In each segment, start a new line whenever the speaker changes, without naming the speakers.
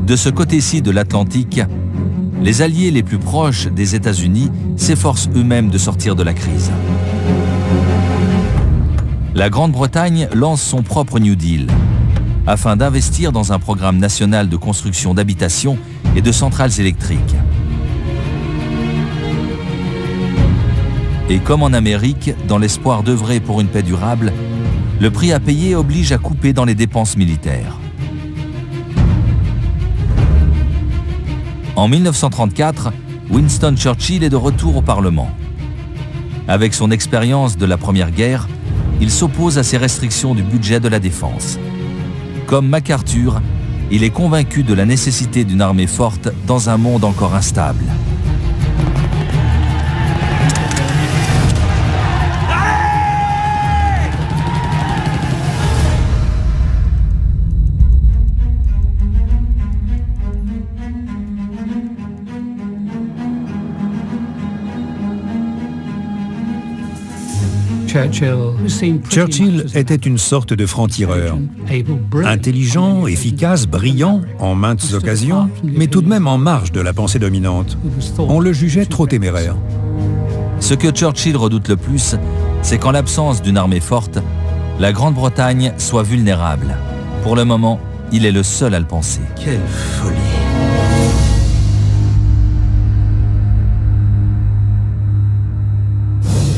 De ce côté-ci de l'Atlantique, les alliés les plus proches des États-Unis s'efforcent eux-mêmes de sortir de la crise. La Grande-Bretagne lance son propre New Deal afin d'investir dans un programme national de construction d'habitations et de centrales électriques. Et comme en Amérique, dans l'espoir d'œuvrer pour une paix durable, le prix à payer oblige à couper dans les dépenses militaires. En 1934, Winston Churchill est de retour au Parlement. Avec son expérience de la Première Guerre, il s'oppose à ces restrictions du budget de la défense. Comme MacArthur, il est convaincu de la nécessité d'une armée forte dans un monde encore instable.
Churchill était une sorte de franc-tireur. Intelligent, efficace, brillant, en maintes occasions, mais tout de même en marge de la pensée dominante. On le jugeait trop téméraire.
Ce que Churchill redoute le plus, c'est qu'en l'absence d'une armée forte, la Grande-Bretagne soit vulnérable. Pour le moment, il est le seul à le penser.
Quelle folie!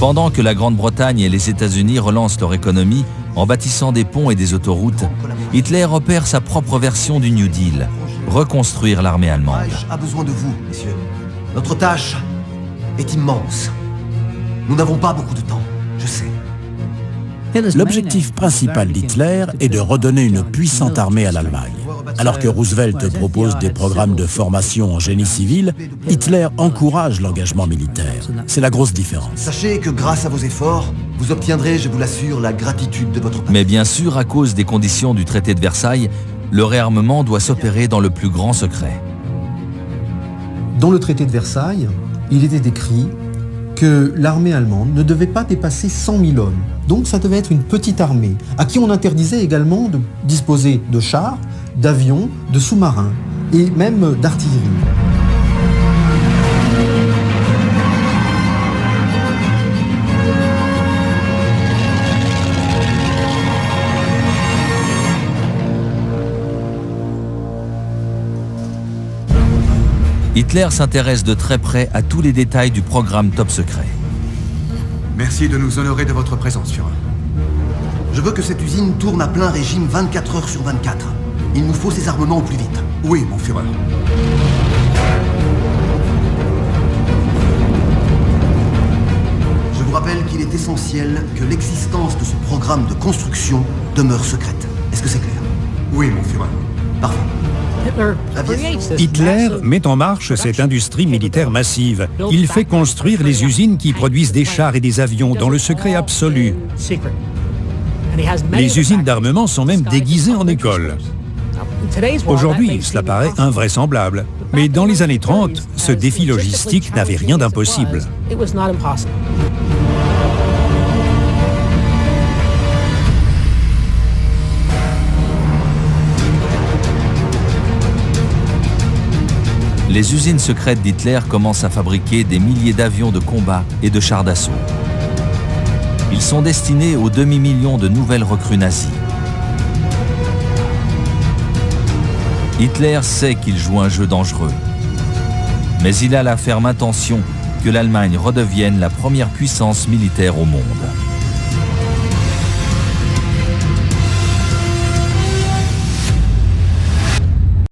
Pendant que la Grande-Bretagne et les États-Unis relancent leur économie en bâtissant des ponts et des autoroutes, Hitler opère sa propre version du New Deal, reconstruire l'armée allemande.
Reich a besoin de vous, messieurs. Notre tâche est immense. Nous n'avons pas beaucoup de temps, je sais.
L'objectif principal d'Hitler est de redonner une puissante armée à l'Allemagne. Alors que Roosevelt propose des programmes de formation en génie civil, Hitler encourage l'engagement militaire. C'est la grosse différence.
Sachez que grâce à vos efforts, vous obtiendrez, je vous l'assure, la gratitude de votre peuple.
Mais bien sûr, à cause des conditions du traité de Versailles, le réarmement doit s'opérer dans le plus grand secret.
Dans le traité de Versailles, il était écrit que l'armée allemande ne devait pas dépasser 100 000 hommes. Donc ça devait être une petite armée, à qui on interdisait également de disposer de chars, d'avions, de sous-marins et même d'artillerie.
Hitler s'intéresse de très près à tous les détails du programme top secret.
Merci de nous honorer de votre présence, Führer.
Je veux que cette usine tourne à plein régime 24 heures sur 24. Il nous faut ces armements au plus vite.
Oui, mon Führer.
Je vous rappelle qu'il est essentiel que l'existence de ce programme de construction demeure secrète. Est-ce que c'est clair?
Oui, mon Führer.
Parfait.
Hitler met en marche cette industrie militaire massive. Il fait construire les usines qui produisent des chars et des avions dans le secret absolu. Les usines d'armement sont même déguisées en école. Aujourd'hui, cela paraît invraisemblable. Mais dans les années 30, ce défi logistique n'avait rien d'impossible.
Les usines secrètes d'Hitler commencent à fabriquer des milliers d'avions de combat et de chars d'assaut. Ils sont destinés aux demi-million de nouvelles recrues nazies. Hitler sait qu'il joue un jeu dangereux, mais il a la ferme intention que l'Allemagne redevienne la première puissance militaire au monde.